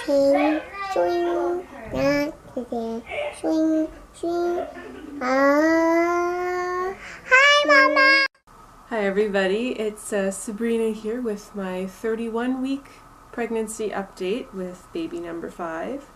swing, swing, swing, swing. Hi, Mama. Hi everybody, it's Sabrina here with my 31-week pregnancy update with baby number 5.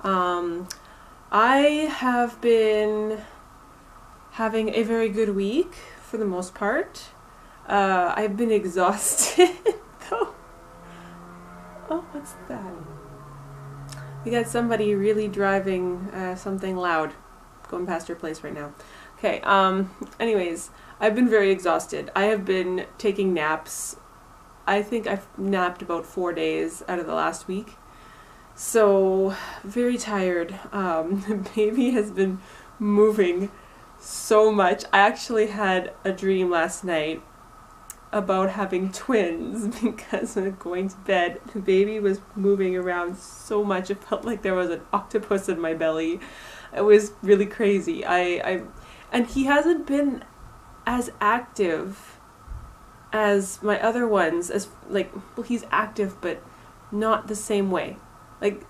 I have been having a very good week for the most part. I've been exhausted though. Oh, what's that? We got somebody really driving something loud going past her place right now. Okay, anyways, I've been very exhausted. I have been taking naps. I think I've napped about 4 days out of the last week. So, very tired. The baby has been moving so much. I actually had a dream last night about having twins because when going to bed, the baby was moving around so much. It felt like there was an octopus in my belly. It was really crazy. And he hasn't been as active as my other ones, he's active but not the same way. Like,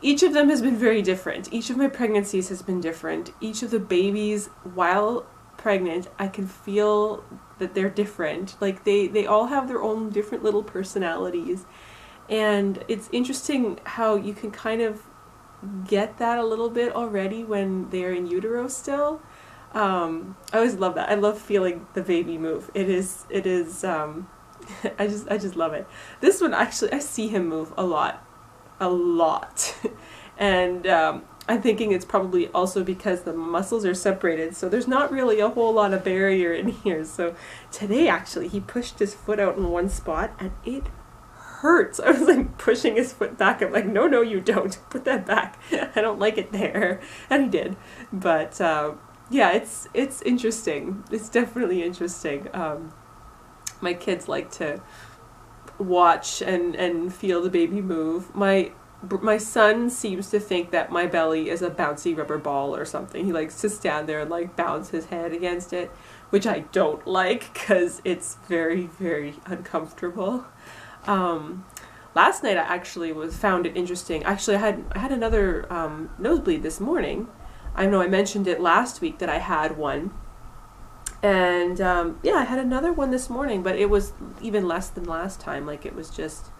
each of them has been very different. Each of my pregnancies has been different. Each of the babies, while pregnant, I can feel that they're different. Like, they all have their own different little personalities. And it's interesting how you can kind of get that a little bit already when they're in utero still. I always love that. I love feeling the baby move. It is I just love it. This one, actually, I see him move a lot. And I'm thinking it's probably also because the muscles are separated, so there's not really a whole lot of barrier in here. So today, actually, he pushed his foot out in one spot and it hurts. I was like pushing his foot back. I'm like, no, you don't. Put that back. I don't like it there. And he did. But yeah, it's interesting. It's definitely interesting. My kids like to watch and feel the baby move. My son seems to think that my belly is a bouncy rubber ball or something. He likes to stand there and like bounce his head against it, which I don't like because it's very, very uncomfortable. Last night I actually found it interesting. Actually, I had another nosebleed this morning. I know I mentioned it last week that I had one. And yeah, I had another one this morning, but it was even less than last time. Like, it was just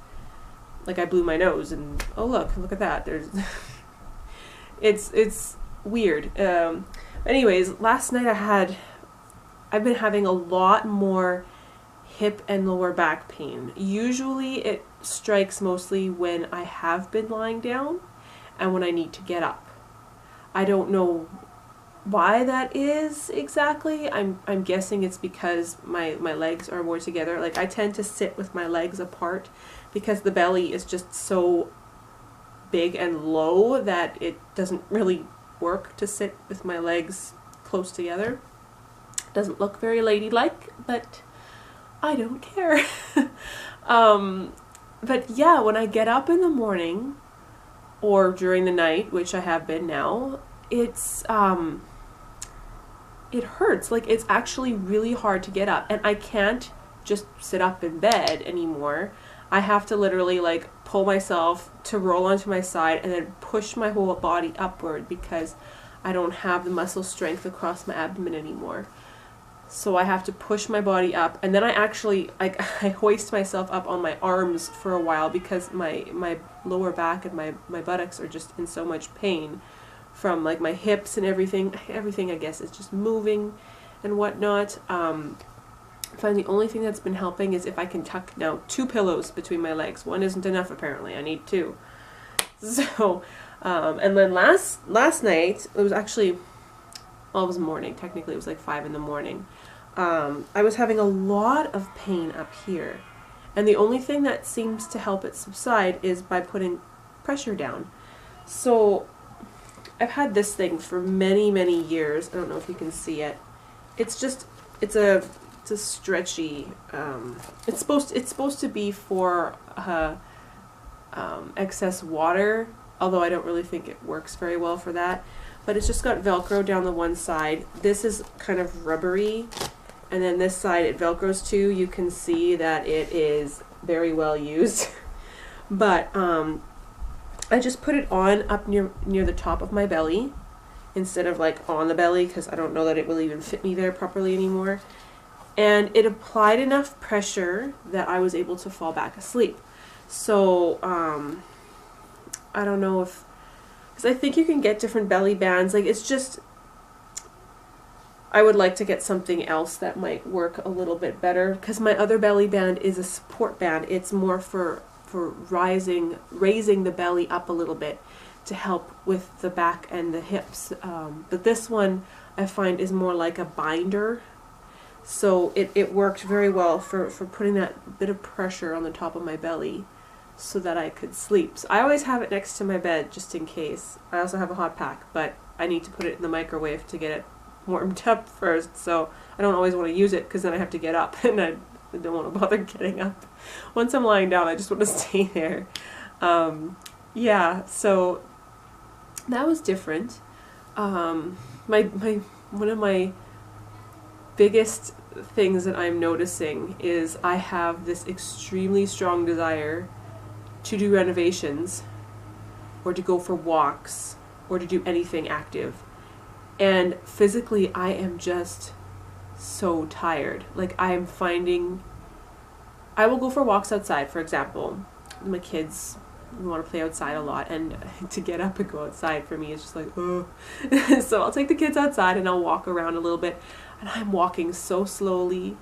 like I blew my nose and oh look at that. There's it's weird. Anyways, last night I've been having a lot more hip and lower back pain. Usually it strikes mostly when I have been lying down and when I need to get up. I don't know why that is exactly. I'm guessing it's because my legs are more together. Like, I tend to sit with my legs apart because the belly is just so big and low that it doesn't really work to sit with my legs close together. Doesn't look very ladylike, but I don't care. But yeah, when I get up in the morning or during the night, which I have been now, it's it hurts. Like, it's actually really hard to get up, and I can't just sit up in bed anymore. I have to literally like pull myself to roll onto my side and then push my whole body upward because I don't have the muscle strength across my abdomen anymore. So I have to push my body up, and then I hoist myself up on my arms for a while because my lower back and my buttocks are just in so much pain from like my hips and everything I guess is just moving and whatnot. I find the only thing that's been helping is if I can tuck now 2 pillows between my legs. One isn't enough apparently. I need 2. So and then last night, it was actually, well, it was morning. Technically, it was like 5 in the morning. I was having a lot of pain up here. And the only thing that seems to help it subside is by putting pressure down. So I've had this thing for many, many years. I don't know if you can see it. It's a stretchy, it's supposed to be for excess water, although I don't really think it works very well for that. But it's just got Velcro down the one side. This is kind of rubbery, and then this side it Velcros to. You can see that it is very well used. But I just put it on up near the top of my belly instead of like on the belly, because I don't know that it will even fit me there properly anymore. And it applied enough pressure that I was able to fall back asleep. So I don't know if, because I think you can get different belly bands. Like, it's just, I would like to get something else that might work a little bit better, because my other belly band is a support band. It's more for raising the belly up a little bit to help with the back and the hips. But this one I find is more like a binder. So it worked very well for putting that bit of pressure on the top of my belly so that I could sleep. So I always have it next to my bed just in case. I also have a hot pack, but I need to put it in the microwave to get it warmed up first. So I don't always want to use it because then I have to get up and I don't want to bother getting up. Once I'm lying down, I just want to stay there. Yeah, so that was different. One of my biggest things that I'm noticing is I have this extremely strong desire to do renovations or to go for walks or to do anything active. And physically I am just so tired. Like, I am finding, I will go for walks outside, for example. My kids want to play outside a lot, and to get up and go outside for me is just like, oh. So I'll take the kids outside and I'll walk around a little bit, and I'm walking so slowly.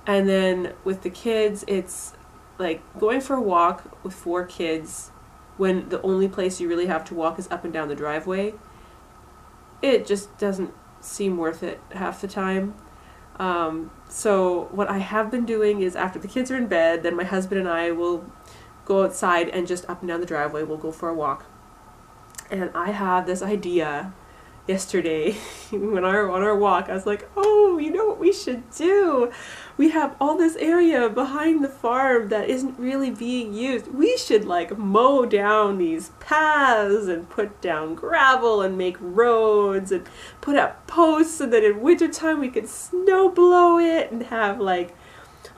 And then with the kids, it's like going for a walk with 4 kids when the only place you really have to walk is up and down the driveway. It just doesn't seem worth it half the time. So what I have been doing is, after the kids are in bed, then my husband and I will go outside and just up and down the driveway we'll go for a walk. And I have this idea yesterday when on our walk. I was like, oh, you know what we should do? We have all this area behind the farm that isn't really being used. We should like mow down these paths and put down gravel and make roads and put up posts, and then in wintertime we could snow blow it and have like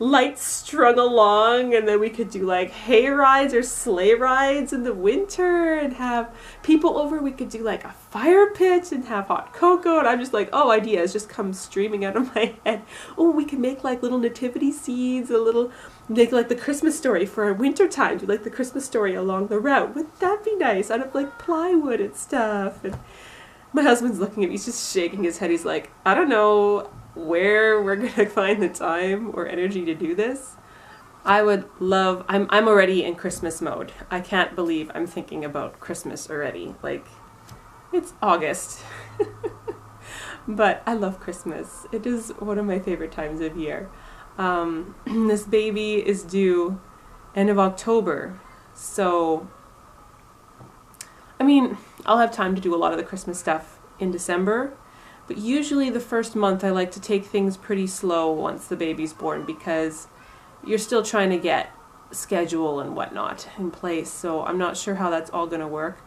lights strung along, and then we could do like hay rides or sleigh rides in the winter and have people over. We could do like a fire pit and have hot cocoa, and I'm just like, oh, ideas just come streaming out of my head. Oh, we could make like little nativity scenes, make like the Christmas story for winter time, do like the Christmas story along the route. Wouldn't that be nice? Out of like plywood and stuff. And my husband's looking at me, he's just shaking his head. He's like, I don't know where we're gonna find the time or energy to do this. I would love, I'm already in Christmas mode. I can't believe I'm thinking about Christmas already. Like, it's August. But I love Christmas. It is one of my favorite times of year. This baby is due end of October. So, I mean, I'll have time to do a lot of the Christmas stuff in December. But usually the first month I like to take things pretty slow once the baby's born, because you're still trying to get schedule and whatnot in place. So I'm not sure how that's all going to work.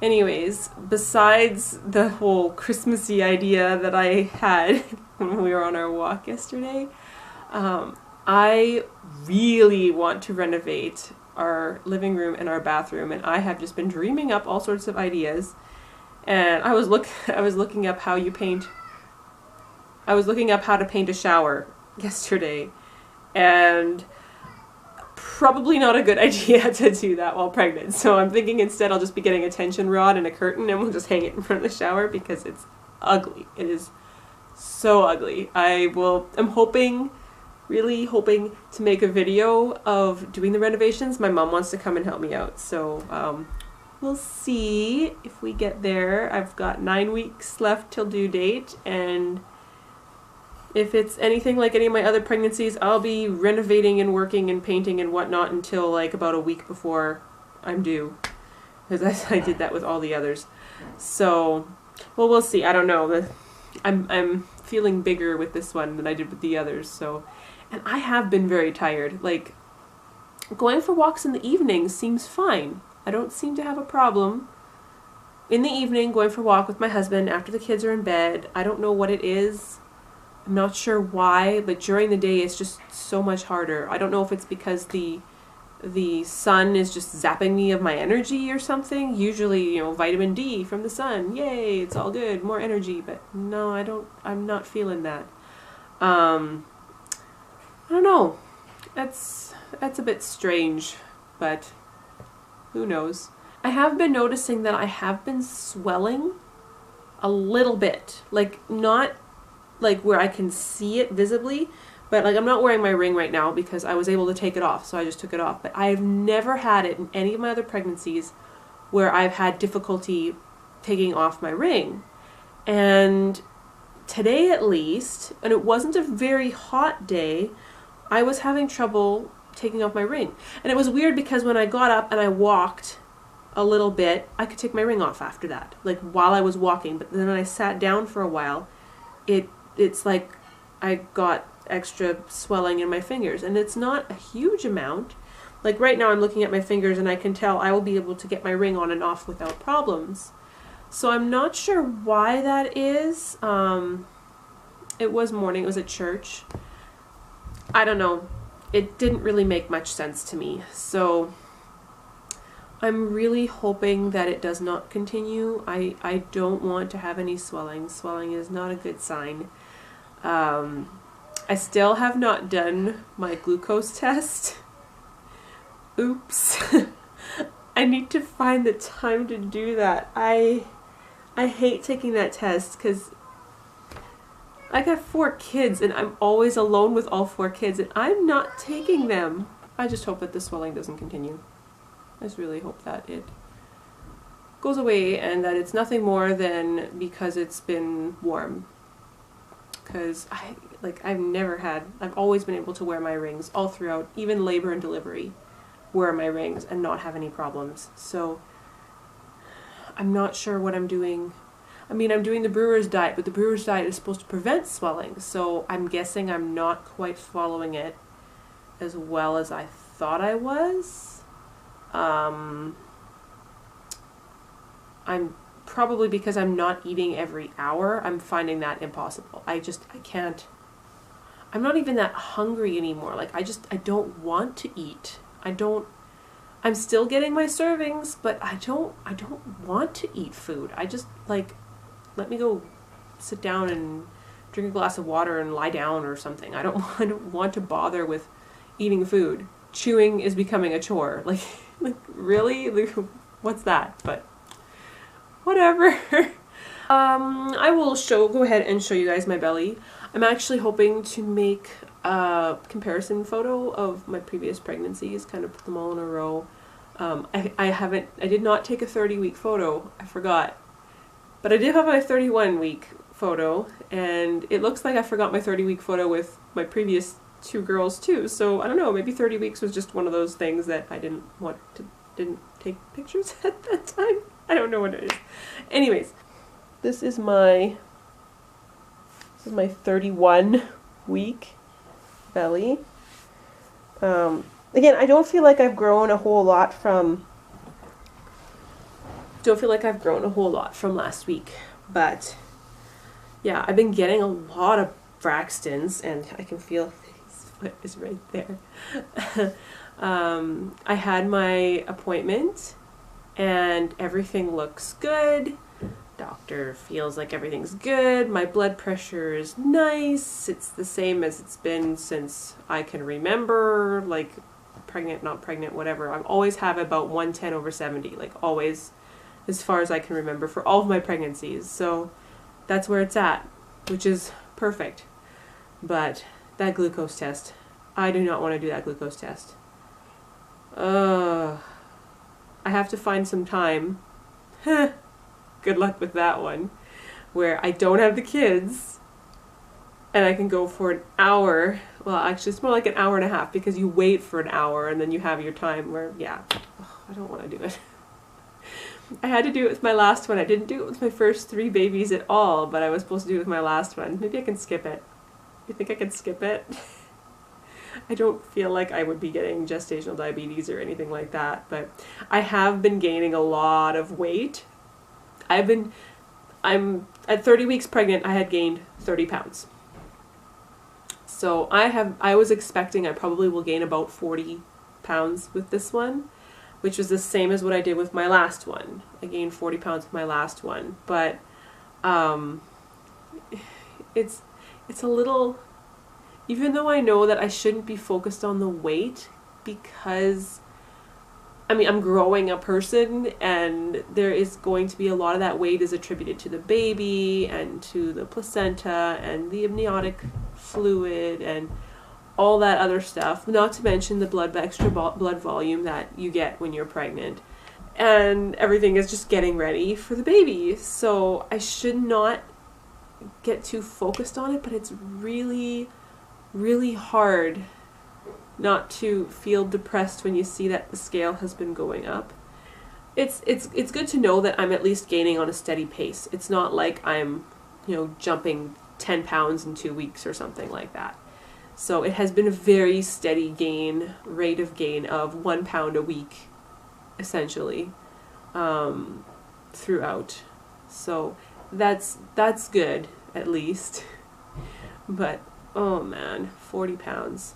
Anyways, besides the whole Christmassy idea that I had when we were on our walk yesterday, I really want to renovate our living room and our bathroom, and I have just been dreaming up all sorts of ideas. And I was looking up how to paint a shower yesterday, and probably not a good idea to do that while pregnant. So I'm thinking instead I'll just be getting a tension rod and a curtain, and we'll just hang it in front of the shower, because it's ugly. It is so ugly. I'm really hoping to make a video of doing the renovations. My mom wants to come and help me out, so we'll see if we get there. I've got 9 weeks left till due date, and if it's anything like any of my other pregnancies, I'll be renovating and working and painting and whatnot until like about a week before I'm due, because I did that with all the others. So, well, we'll see. I don't know. I'm feeling bigger with this one than I did with the others. So, and I have been very tired. Like, going for walks in the evening seems fine. I don't seem to have a problem in the evening going for a walk with my husband after the kids are in bed. I don't know what it is. I'm not sure why, but during the day it's just so much harder. I don't know if it's because the the sun is just zapping me of my energy or something. Usually, vitamin D from the sun. Yay, it's all good, more energy. But no, I'm not feeling that. I don't know. That's a bit strange, but who knows. I have been noticing that I have been swelling a little bit. Like, not like where I can see it visibly, but like I'm not wearing my ring right now because I was able to take it off, so I just took it off. But I've never had it in any of my other pregnancies where I've had difficulty taking off my ring. And today at least, and it wasn't a very hot day, I was having trouble taking off my ring. And it was weird because when I got up and I walked a little bit, I could take my ring off after that, like while I was walking. But then when I sat down for a while, it's like I got extra swelling in my fingers, and it's not a huge amount. Like right now I'm looking at my fingers and I can tell I will be able to get my ring on and off without problems. So I'm not sure why that is. It was morning, it was at church. I don't know. It didn't really make much sense to me. So I'm really hoping that it does not continue. I don't want to have any swelling. Swelling is not a good sign. I still have not done my glucose test. Oops. I need to find the time to do that. I hate taking that test because I got 4 kids and I'm always alone with all 4 kids and I'm not taking them. I just hope that the swelling doesn't continue. I just really hope that it goes away and that it's nothing more than because it's been warm. Because I've always been able to wear my rings all throughout, even labor and delivery, wear my rings and not have any problems. So I'm not sure what I'm doing. I mean, I'm doing the brewer's diet, but the brewer's diet is supposed to prevent swelling. So I'm guessing I'm not quite following it as well as I thought I was. I'm probably, because I'm not eating every hour, I'm finding that impossible. I can't. I'm not even that hungry anymore. Like, I don't want to eat. I'm still getting my servings, but I don't want to eat food. I just, like, let me go sit down and drink a glass of water and lie down or something. I don't want to bother with eating food. Chewing is becoming a chore. Like really? What's that? But whatever. I will go ahead and show you guys my belly. I'm actually hoping to make a comparison photo of my previous pregnancies, kind of put them all in a row. I did not take a 30-week photo, I forgot. But I did have my 31-week photo, and it looks like I forgot my 30-week photo with my previous 2 girls too. So I don't know, maybe 30 weeks was just one of those things that I didn't take pictures at that time. I don't know what it is. Anyways, this is my 31-week belly. Again, I don't feel like I've grown a whole lot from last week, but yeah, I've been getting a lot of Braxtons, and I can feel his foot is right there. I had my appointment and everything looks good. Doctor feels like everything's good. My blood pressure is nice. It's the same as it's been since I can remember, like pregnant, not pregnant, whatever. I always have about 110/70, like always, as far as I can remember for all of my pregnancies. So that's where it's at, which is perfect. But that glucose test, I do not want to do that glucose test. I have to find some time. Good luck with that one. Where I don't have the kids and I can go for an hour. Well, actually it's more like an hour and a half because you wait for an hour and then you have your time where, yeah, I don't want to do it. I had to do it with my last one. I didn't do it with my first 3 babies at all, but I was supposed to do it with my last one. Maybe I can skip it. You think I can skip it? I don't feel like I would be getting gestational diabetes or anything like that, but I have been gaining a lot of weight. I'm at 30 weeks pregnant, I had gained 30 pounds. So I was expecting I probably will gain about 40 pounds with this one, which was the same as what I did with my last one. I gained 40 pounds with my last one, but it's a little, even though I know that I shouldn't be focused on the weight, because I mean, I'm growing a person, and there is going to be a lot of that weight is attributed to the baby and to the placenta and the amniotic fluid and all that other stuff, not to mention the extra blood volume that you get when you're pregnant. And everything is just getting ready for the baby. So I should not get too focused on it, but it's really, really hard not to feel depressed when you see that the scale has been going up. It's good to know that I'm at least gaining on a steady pace. It's not like I'm, jumping 10 pounds in 2 weeks or something like that. So it has been a very steady rate of gain of 1 pound a week, essentially, throughout. So that's good, at least. But, oh man, 40 pounds.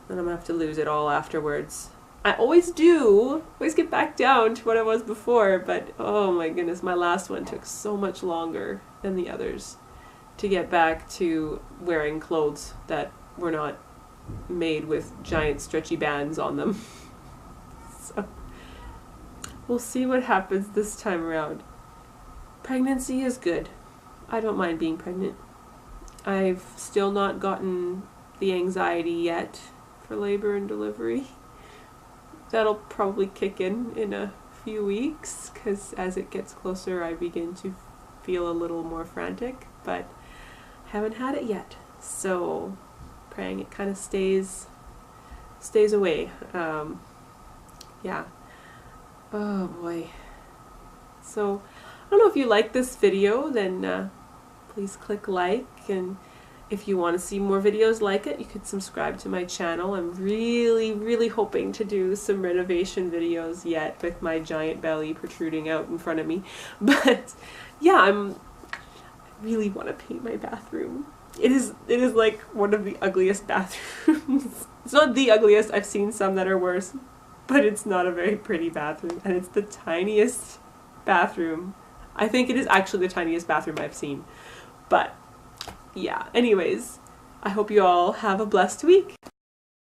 Then I'm gonna have to lose it all afterwards. I always get back down to what I was before, but oh my goodness, my last one took so much longer than the others to get back to wearing clothes that were not made with giant stretchy bands on them. So we'll see what happens this time around. Pregnancy is good. I don't mind being pregnant. I've still not gotten the anxiety yet for labor and delivery. That'll probably kick in a few weeks, because as it gets closer I begin to feel a little more frantic, but haven't had it yet, so praying it kind of stays away. Yeah. Oh boy. So I don't know if you like this video, then please click like, and if you want to see more videos like it, you could subscribe to my channel. I'm really, really hoping to do some renovation videos yet with my giant belly protruding out in front of me. But yeah, I really want to paint my bathroom. It is like one of the ugliest bathrooms. It's not the ugliest, I've seen some that are worse, but it's not a very pretty bathroom, and it's the tiniest bathroom. I think it is actually the tiniest bathroom I've seen. But yeah, anyways, I hope you all have a blessed week.